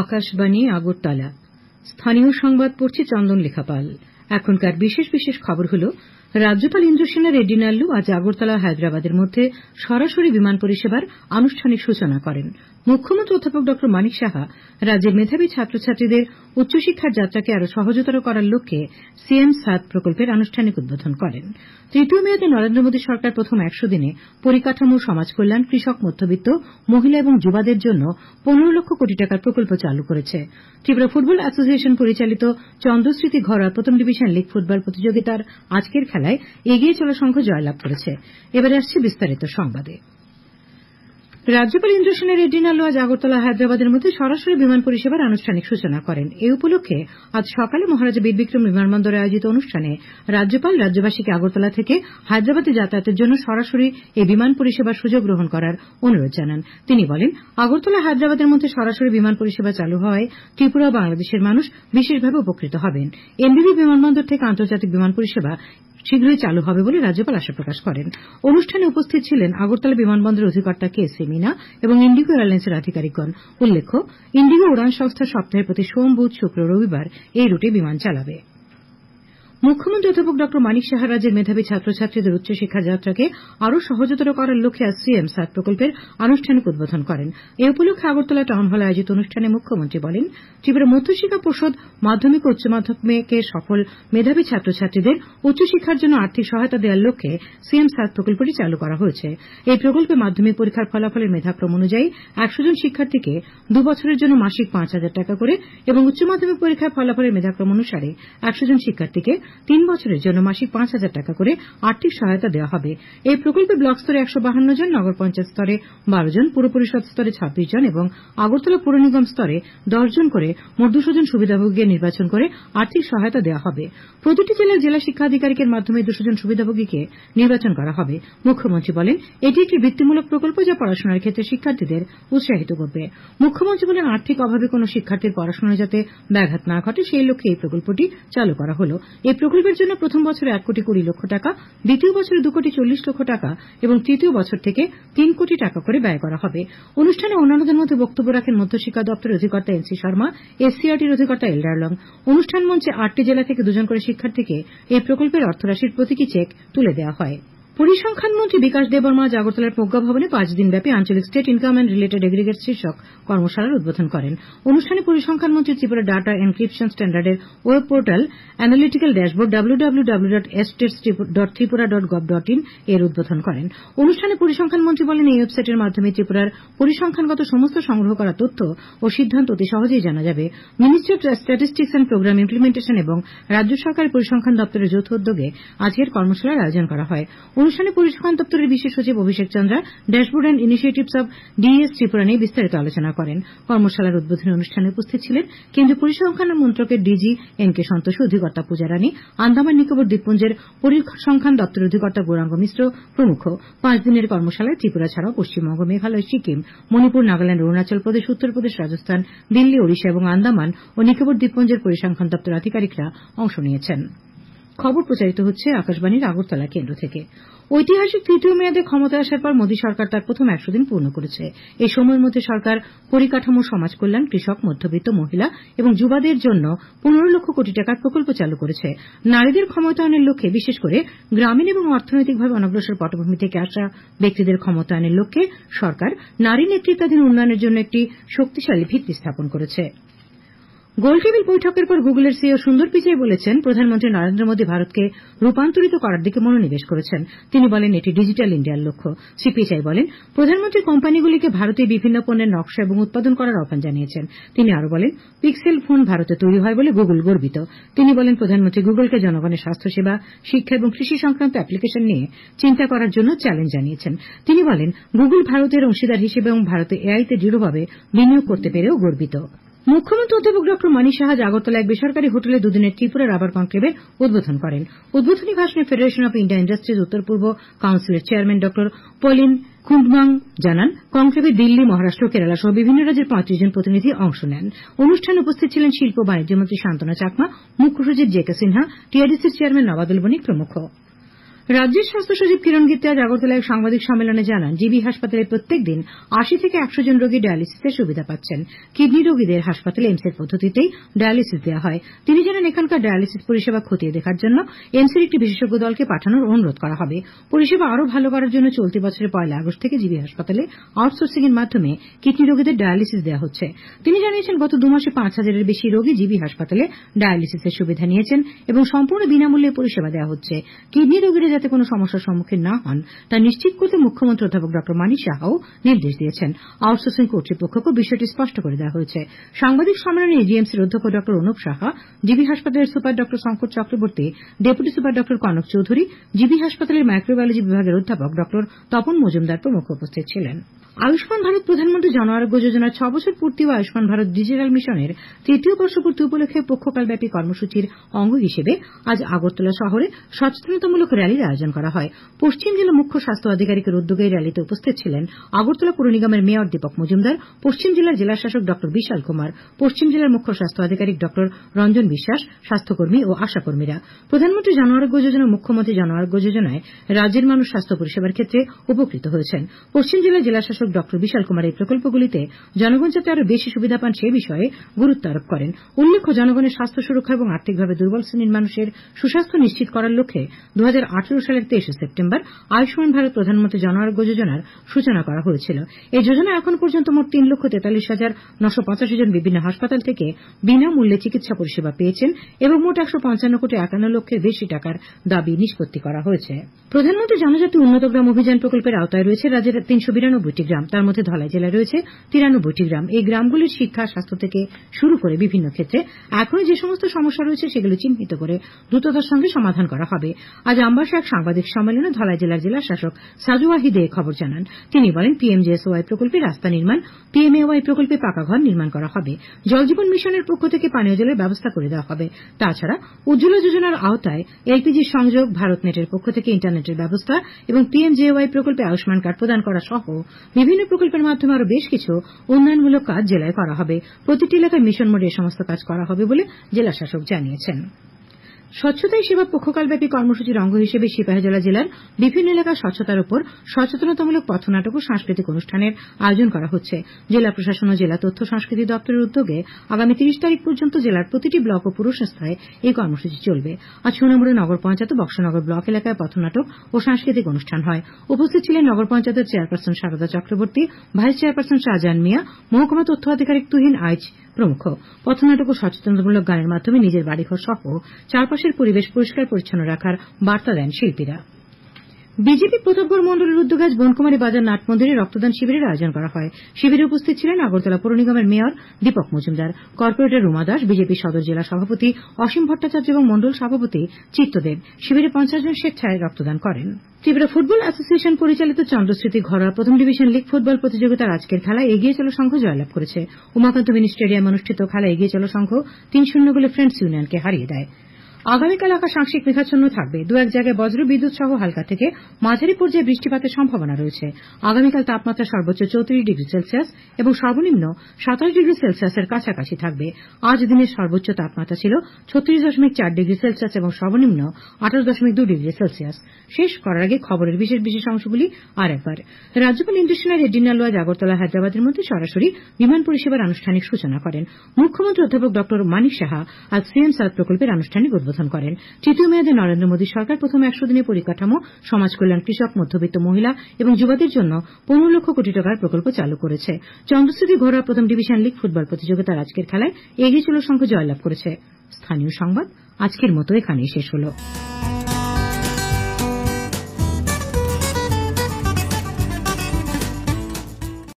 আকাশবাণী আগরতলা স্থানীয় সংবাদ পড়ছে চন্দন লেখাপাল। এখনকার বিশেষ বিশেষ খবর হল রাজ্যপাল ইন্দ্রসেনা রেড্ডি নাল্লু আজ আগরতলা হায়দ্রাবাদের মধ্যে সরাসরি বিমান পরিষেবার আনুষ্ঠানিক সূচনা করেন। মুখ্যমন্ত্রী অধ্যাপক ড মানিক সাহা রাজ্যের মেধাবী ছাত্রছাত্রীদের উচ্চশিক্ষার যাত্রাকে আরও সহজতর করার লক্ষ্যে সিএম সাত প্রকল্পের আনুষ্ঠানিক উদ্বোধন করেন। তৃতীয় মেয়াদে নরেন্দ্র মোদী সরকার প্রথম 100 দিনে পরিকাঠামো, সমাজকল্যাণ, কৃষক, মধ্যবিত্ত, মহিলা এবং যুবাদের জন্য 15 লক্ষ কোটি টাকার প্রকল্প চালু করেছে। ত্রিপুরা ফুটবল অ্যাসোসিয়েশন পরিচালিত চন্দ্রস্মৃতি ঘরোয়া প্রথম ডিভিশন লীগ ফুটবল প্রতিযোগিতার আজকের খেলায় এগিয়ে চলা সংঘ জয়লাভ করেছে। এবারে আসছে বিস্তারিত সংবাদে। রাজ্যপাল ইন্দ্রসেনা রেড্ডি নাল্লু আজ আগরতলা হায়দ্রাবাদের মধ্যে সরাসরি বিমান পরিষেবার আনুষ্ঠানিক সূচনা করেন। এই উপলক্ষে আজ সকালে মহারাজা বীরবিক্রম বিমানবন্দরে আয়োজিত অনুষ্ঠানে রাজ্যপাল রাজ্যবাসীকে আগরতলা থেকে হায়দ্রাবাদে যাতায়াতের জন্য সরাসরি এই বিমান পরিষেবার সুযোগ গ্রহণ করার অনুরোধ জানান। তিনি বলেন, আগরতলা হায়দ্রাবাদের মধ্যে সরাসরি বিমান পরিষেবা চালু হওয়ায় ত্রিপুরা ও বাংলাদেশের মানুষ বিশেষভাবে উপকৃত হবেন। এনবিবি বিমানবন্দর থেকে আন্তর্জাতিক বিমান পরিষেবা শীঘ্রই চালু হবে বলে রাজ্যপাল আশা প্রকাশ করেন। অনুষ্ঠানে উপস্থিত ছিলেন আগরতলা বিমানবন্দরের অধিকর্তা কে.সি. মিনা এবং ইন্ডিগো এয়ারলাইন্সের আধিকারিকগণ। উল্লেখ্য, ইন্ডিগো উড়ান সংস্থা সপ্তাহের প্রতি সোম, বুধ, শুক্র, রবিবার এই রুটে বিমান চালাবে। মুখ্যমন্ত্রী অধ্যাপক ড মানিক সাহা রাজ্যের মেধাবী ছাত্রছাত্রীদের উচ্চশিক্ষা যাত্রাকে আরও সহজতর করার লক্ষ্যে আজ সিএম সাত প্রকল্পের আনুষ্ঠানিক উদ্বোধন করেন। এই উপলক্ষে আগরতলা টাউন হলে আয়োজিত অনুষ্ঠানে মুখ্যমন্ত্রী বলেন, ত্রিপুরা মধ্যশিক্ষা পর্ষদ মাধ্যমিক ও উচ্চ মাধ্যমিকে সফল মেধাবী ছাত্রছাত্রীদের উচ্চশিক্ষার জন্য আর্থিক সহায়তা দেওয়ার লক্ষ্যে সিএম সাত প্রকল্পটি চালু করা হয়েছে। এই প্রকল্পে মাধ্যমিক পরীক্ষার ফলাফলের মেধাক্রম অনুযায়ী 100 জন শিক্ষার্থীকে 2 বছরের জন্য মাসিক 5,000 টাকা করে এবং উচ্চ মাধ্যমিক পরীক্ষার ফলাফলের মেধাক্রম অনুসারে 100 জন শিক্ষার্থীকে 3 বছরের জন্য মাসিক 5,000 টাকা করে আর্থিক সহায়তা দেওয়া হবে। এই প্রকল্পে ব্লক স্তরে 152 জন, নগর পঞ্চায়েত স্তরে 12 জন, পুর পরিষদ স্তরে 26 জন এবং আগরতলা পুর নিগম স্তরে 10 জন করে মোট 200 জন সুবিধাভোগীকে নির্বাচন করে আর্থিক সহায়তা দেওয়া হবে। প্রতিটি জেলার জেলা শিক্ষা আধিকারিকের মাধ্যমে 200 জন সুবিধাভোগীকে নির্বাচন করা হবে। মুখ্যমন্ত্রী বলেন, এটি একটি বৃত্তিমূলক প্রকল্প যা পড়াশোনার ক্ষেত্রে শিক্ষার্থীদের উৎসাহিত করবে। মুখ্যমন্ত্রী বলেন, আর্থিক অভাবে কোনো শিক্ষার্থীর পড়াশোনায় যাতে ব্যাঘাত না ঘটে সেই লক্ষ্যে এই প্রকল্পটি চালু করা হল। এই প্রকল্পের জন্য প্রথম বছরে 1 কোটি 20 লক্ষ টাকা, দ্বিতীয় বছরে 2 কোটি 40 লক্ষ টাকা এবং তৃতীয় বছর থেকে 3 কোটি টাকা করে ব্যয় করা হবে। অনুষ্ঠানে অন্যান্যদের মধ্যে বক্তব্য রাখেন মধ্যশিক্ষা দপ্তরের অধিকর্তা এনসি শর্মা, এসসিআরটির অধিকর্তা এলডারলং। অনুষ্ঠান মঞ্চে 8টি জেলা থেকে 2 জন করে শিক্ষার্থীকে এই প্রকল্পের অর্থরাশির প্রতীকী চেক তুলে দেওয়া হয়। পরিসংখ্যান মন্ত্রী বিকাশ দেববর্মা আজ আগরতলার প্রজ্ঞা ভবনে 5 দিনব্যাপী আঞ্চলিক state income and related aggregate শীর্ষক কর্মশালার উদ্বোধন করেন। অনুষ্ঠানে পরিসংখ্যান মন্ত্রী ত্রিপুরা ডাটা এনক্রিপশন স্ট্যান্ডার্ডের web portal analytical dashboard www.estatestripura.gov.in এর উদ্বোধন করেন। অনুষ্ঠানে পরিসংখ্যান মন্ত্রী বলেন, এই ওয়েবসাইটের মাধ্যমে ত্রিপুরার পরিসংখ্যানগত সমস্ত সংগ্রহ করা তথ্য ও সিদ্ধান্ত অতি সহজেই জানা যাবে। Ministry of statistics and programme implementation এবং রাজ্য সরকারের পরিসংখ্যান দপ্তরের যৌথ উদ্যোগে আজকের কর্মশালার আয়োজন করা হয়। অনুষ্ঠানে পরিসংখ্যান দপ্তরের বিশেষ সচিব Abhishek Chandra dashboard and initiatives of DS Tripura নিয়ে বিস্তারিত আলোচনা করেন। কর্মশালার উদ্বোধনী অনুষ্ঠানে উপস্থিত ছিলেন কেন্দ্রীয় পরিসংখ্যান মন্ত্রকের ডিজি এন.কে. সন্তোষী, অধিকর্তা পূজা রানী, আন্দামান নিকোবর দ্বীপপুঞ্জের পরিসংখ্যান দপ্তরের অধিকর্তা গৌরাঙ্গ মিশ্র প্রমুখ। 5 দিনের কর্মশালায় ত্রিপুরা ছাড়াও পশ্চিমবঙ্গ, মেঘালয়, সিকিম, মণিপুর, নাগাল্যান্ড, অরুণাচল প্রদেশ, উত্তরপ্রদেশ, রাজস্থান, দিল্লি, ওড়িশা এবং আন্দামান ও নিকোবর দ্বীপপুঞ্জের পরিসংখ্যান দপ্তর আধিকারিকরা অংশ নিয়েছেন। খবর প্রচারিত হচ্ছে আকাশবাণীর আগরতলা কেন্দ্র থেকে। ঐতিহাসিক তৃতীয় মেয়াদে ক্ষমতায় আসার পর মোদী সরকার তার প্রথম 100 দিন পূর্ণ করেছে। এই সময়ের মধ্যে সরকার পরিকাঠামো, সমাজকল্যাণ, কৃষক, মধ্যবিত্ত, মহিলা এবং যুবাদের জন্য 15 লক্ষ কোটি টাকার প্রকল্প চালু করেছে। নারীদের ক্ষমতায়নের লক্ষ্যে, বিশেষ করে গ্রামীণ এবং অর্থনৈতিকভাবে অনগ্রসর পটভূমি থেকে আসা ব্যক্তিদের ক্ষমতায়নের লক্ষ্যে সরকার নারী নেতৃত্বাধীন উন্নয়নের জন্য একটি শক্তিশালী ভিত্তি স্থাপন করেছে। গোলটেবিল বৈঠকের পর গুগলের সিইও সুন্দর পিচাই বলেছেন, প্রধানমন্ত্রী নরেন্দ্র মোদী ভারতকে রূপান্তরিত করার দিকে মনোনিবেশ করেছেন। তিনি বলেন, এটি ডিজিটাল ইন্ডিয়ার লক্ষ্য। শ্রী পিচাই বলেন, প্রধানমন্ত্রী কোম্পানিগুলিকে ভারতে বিভিন্ন পণ্যের নকশা এবং উৎপাদন করার আহ্বান জানিয়েছেন। তিনি আরও বলেন, পিক্সেল ফোন ভারতে তৈরি হয় বলে গুগল গর্বিত। তিনি বলেন, প্রধানমন্ত্রী গুগলকে জনগণের স্বাস্থ্যসেবা, শিক্ষা এবং কৃষি সংক্রান্ত অ্যাপ্লিকেশন নিয়ে চিন্তা করার জন্য চ্যালেঞ্জ জানিয়েছেন। তিনি বলেন, গুগল ভারতের অংশীদার হিসেবে এবং ভারতে এআইতে দৃঢ়ভাবে বিনিয়োগ করতে পেরেও গর্বিত। মুখ্যমন্ত্রী অধ্যাপক ড মানিক সাহা আগরতলা এক বেসরকারি হোটেলে 2 দিনের ত্রিপুরা রাবার কনক্লেভের উদ্বোধন করেন। উদ্বোধনী ভাষণে ফেডারেশন অফ ইন্ডিয়া ইন্ডাস্ট্রিজ উত্তর পূর্ব কাউন্সিলের চেয়ারম্যান ড পলিন কুন্ডমাং জানান, কনক্লেভে দিল্লি, মহারাষ্ট্র, কেরালা সহ বিভিন্ন রাজ্যের 35 জন প্রতিনিধি অংশ নেন। অনুষ্ঠানে উপস্থিত ছিলেন শিল্প বাণিজ্য মন্ত্রী শান্তনা চাকমা, মুখ্য সচিব জে.কে. সিনহা, টিআরডিসির চেয়ারম্যান নবাদুল বণিক প্রমুখ। রাজ্যের স্বাস্থ্য সচিব কিরণ গিত্তে আজ আগরতলায় সাংবাদিক সম্মেলনে জানান, জিবি হাসপাতালে প্রত্যেক দিন 80 থেকে 100 জন রোগী ডায়ালিসিসের সুবিধা পাচ্ছেন। কিডনি রোগীদের হাসপাতালে এইমসের পদ্ধতিতেই ডায়ালিসিস দেওয়া হয়। তিনি জানান, এখানকার ডায়ালিসিস পরিষেবা খতিয়ে দেখার জন্য এইমসের একটি বিশেষজ্ঞ দলকে পাঠানোর অনুরোধ করা হবে। পরিষেবা আরও ভালো করার জন্য চলতি বছরের 1 আগস্ট থেকে জিবি হাসপাতালে আউটসোর্সিং এর মাধ্যমে কিডনি রোগীদের ডায়ালিসিস দেওয়া হচ্ছে। তিনি জানিয়েছেন, গত 2 মাসে 5000-এর বেশি রোগী জিবি হাসপাতালে ডায়ালিসিসের সুবিধা নিয়েছেন এবং সম্পূর্ণ বিনামূল্যে পরিষেবা দেওয়া হচ্ছে। কিডনি রোগীরা যাতে কোনো সমস্যার সম্মুখীন না হন তা নিশ্চিত করতে মুখ্যমন্ত্রী অধ্যাপক ড মানিক সাহাও নির্দেশ দিয়েছেন। আউটসোর্সিং কর্তৃপক্ষকে বিষয়টি স্পষ্ট করে দেওয়া হয়েছে। সাংবাদিক সম্মেলনে এজিএমসির অধ্যক্ষ ড অনুপ সাহা, জিবি হাসপাতালের সুপার ড শঙ্কর চক্রবর্তী, ডেপুটি সুপার ড কনক চৌধুরী, জিবি হাসপাতালের মাইক্রোবায়োলজি বিভাগের অধ্যাপক ড তপন মজুমদার প্রমুখ উপস্থিত ছিলেন। আয়ুষ্মান ভারত প্রধানমন্ত্রী জন আরোগ্য যোজনার 6 বছর পূর্তি ও আয়ুষ্মান ভারত ডিজিটাল মিশনের 3য় বর্ষপূর্তি উপলক্ষে পক্ষকালব্যাপী কর্মসূচির অঙ্গ হিসেবে আজ আগরতলা শহরে সচেতনতামূলক র্যালির আয়োজন করা হয়। পশ্চিম জেলা মুখ্য স্বাস্থ্য আধিকারিকের উদ্যোগে এই র্যালিতে উপস্থিত ছিলেন আগরতলা পুর নিগমের মেয়র দীপক মজুমদার, পশ্চিম জেলার জেলাশাসক ড বিশাল কুমার, পশ্চিম জেলার মুখ্য স্বাস্থ্য আধিকারিক ড রঞ্জন বিশ্বাস, স্বাস্থ্যকর্মী ও আশাকর্মীরা। প্রধানমন্ত্রী জন আরোগ্য যোজনা, মুখ্যমন্ত্রী জন আরোগ্য যোজনায় রাজ্যের মানুষ স্বাস্থ্য পরিষেবার ক্ষেত্রে উপকৃত হয়েছেন। পশ্চিম জেলার জেলাশাসক ড বিশাল কুমার এই প্রকল্পগুলিতে জনগণ যাতে আরও বেশি সুবিধা পান সে বিষয়ে গুরুত্ব আরোপ করেন। উল্লেখ্য, জনগণের স্বাস্থ্য সুরক্ষা এবং আর্থিকভাবে দুর্বল শ্রেণীর মানুষের সুস্বাস্থ্য নিশ্চিত করার লক্ষ্যে 2018 সালের 23 সেপ্টেম্বর আয়ুষ্মান ভারত প্রধানমন্ত্রী জন আরোগ্য যোজনার সূচনা করা হয়েছিল। এই যোজনা এখন পর্যন্ত মোট 3,43,985 জন বিভিন্ন হাসপাতাল থেকে বিনামূল্যে চিকিৎসা পরিষেবা পেয়েছেন এবং মোট 155,51 লক্ষের বেশি টাকার দাবি নিষ্পত্তি করা হয়েছে। প্রধানমন্ত্রী জনজাতি উন্নত গ্রাম অভিযান প্রকল্পের আওতায় রয়েছে রাজ্যের 392টি গ্রাম, তার মধ্যে ধলাই জেলায় রয়েছে 93টি গ্রাম। এই গ্রামগুলির শিক্ষা, স্বাস্থ্য থেকে শুরু করে বিভিন্ন ক্ষেত্রে এখনো যে সমস্ত সমস্যা রয়েছে সেগুলি চিহ্নিত করে দ্রুততার সঙ্গে সমাধান করা হবে। আজ আমবাসা এক সাংবাদিক সম্মেলনে ধলাই জেলার জেলাশাসক সাজু ওয়াহিদ এই খবর জানান। তিনি বলেন, পিএমজিএসওয়াই প্রকল্পে রাস্তা নির্মাণ, পিএমএওয়াই প্রকল্পে পাকা ঘর নির্মাণ করা হবে। জল জীবন মিশনের পক্ষ থেকে পানীয় জলের ব্যবস্থা করে দেওয়া হবে। তাছাড়া উজ্জ্বলা যোজনার আওতায় এলপিজি সংযোগ, ভারতনেটের পক্ষ থেকে ইন্টারনেটের ব্যবস্থা এবং পিএমজেএওয়াই প্রকল্পে আয়ুষ্মান কার্ড প্রদান করা সহ বিভিন্ন প্রকল্পের মাধ্যমে আরও বেশ কিছু উন্নয়নমূলক কাজ জেলায় করা হবে। প্রতিটি এলাকায় মিশন মোডে এই সমস্ত কাজ করা হবে বলে জেলাশাসক জানিয়েছেন। স্বচ্ছতাই সেবা পক্ষকালব্যাপী কর্মসূচির অঙ্গ হিসেবে সিপাহীজলা জেলার বিভিন্ন এলাকার স্বচ্ছতার উপর সচেতনতামূলক পথনাটক ও সাংস্কৃতিক অনুষ্ঠানের আয়োজন করা হচ্ছে। জেলা প্রশাসন ও জেলা তথ্য সংস্কৃতি দপ্তরের উদ্যোগে আগামী 30 তারিখ পর্যন্ত জেলার প্রতিটি ব্লক ও পুর সংস্থায় এই কর্মসূচি চলবে। আজ সোনামুড়া নগর পঞ্চায়েত ও বক্সনগর ব্লক এলাকায় পথনাটক ও সাংস্কৃতিক অনুষ্ঠান হয়। উপস্থিত ছিলেন নগর পঞ্চায়েতের chairperson Sharda Chakraborty, vice chairperson Shahjahan Mia, মহকুমা তথ্য আধিকারিক তুহিন আইচ প্রমুখ। পথনাটক ও সচেতনতামূলক গানের মাধ্যমে নিজের বাড়িঘর সহ চারপাশের পরিবেশ পরিষ্কার পরিচ্ছন্ন রাখার বার্তা দেন শিল্পীরা। বিজেপি প্রতাপগড় মণ্ডলের উদ্যোগে আজ বনকুমারী বাজার নাট মন্দিরে রক্তদান শিবিরের আয়োজন করা হয়। শিবিরে উপস্থিত ছিলেন আগরতলা পৌর নিগমের mayor Dipak Majumdar, corporator Ruma Das, BJP সদর জেলা সভাপতি অসীম ভট্টাচার্য এবং মণ্ডল সভাপতি চিত্তদেব। শিবিরে 50 জন স্বেচ্ছায় রক্তদান করেন। ত্রিপুরা ফুটবল অ্যাসোসিয়েশন পরিচালিত চন্দ্রস্মৃতি ঘরোয়া প্রথম ডিভিশন লীগ ফুটবল প্রতিযোগিতার আজকের খেলায় এগিয়ে চলো সংঘ জয়লাভ করেছে। উমাকান্ত মিনি স্টেডিয়ামে অনুষ্ঠিত খেলায় এগিয়ে চলো সংঘ 3-0 গোলে ফ্রেন্ডস ইউনিয়নকে হারিয়ে দেয়। আগামীকাল আকাশ আংশিক মেঘাচ্ছন্ন থাকবে। দু এক জায়গায় বজ্র বিদ্যুৎ সহ হালকা থেকে মাঝারি পর্যায়ে বৃষ্টিপাতের সম্ভাবনা রয়েছে। আগামীকাল তাপমাত্রা সর্বোচ্চ 34 ডিগ্রি সেলসিয়াস এবং সর্বনিম্ন 27 ডিগ্রি সেলসিয়াসের কাছাকাছি থাকবে। আজ দিনের সর্বোচ্চ তাপমাত্রা ছিল 36.4 ডিগ্রি সেলসিয়াস এবং সর্বনিম্ন 28.2 ডিগ্রি সেলসিয়াস। শেষ করার আগে খবরের বিশেষ বিশেষ অংশগুলি আর একবার। রাজ্যপাল ইন্দ্রসেনা রেড্ডি নালু আজ আগরতলা হায়দ্রাবাদের মধ্যে সরাসরি বিমান পরিষেবার আনুষ্ঠানিক সূচনা করেন। মুখ্যমন্ত্রী অধ্যাপক ড মানিক সাহা আজ সিএম সার্ভ প্রকল্পের আনুষ্ঠানিক উদ্বোধন করেন। তৃতীয় মেয়াদে নরেন্দ্র মোদী সরকার প্রথম 100 দিনে পরিকাঠামো, সমাজ কল্যাণ, কৃষক, মধ্যবিত্ত মহিলা এবং যুবাদের জন্য 15 লক্ষ কোটি টাকার প্রকল্প চালু করেছে। চন্দ্রস্মৃতি ঘরোয়া প্রথম ডিভিশন লীগ ফুটবল প্রতিযোগিতার আজকের খেলায় এগিয়ে চলো সংঘ জয়লাভ করেছে। স্থানীয় সংবাদ আজকের মতো এখানেই শেষ হলো।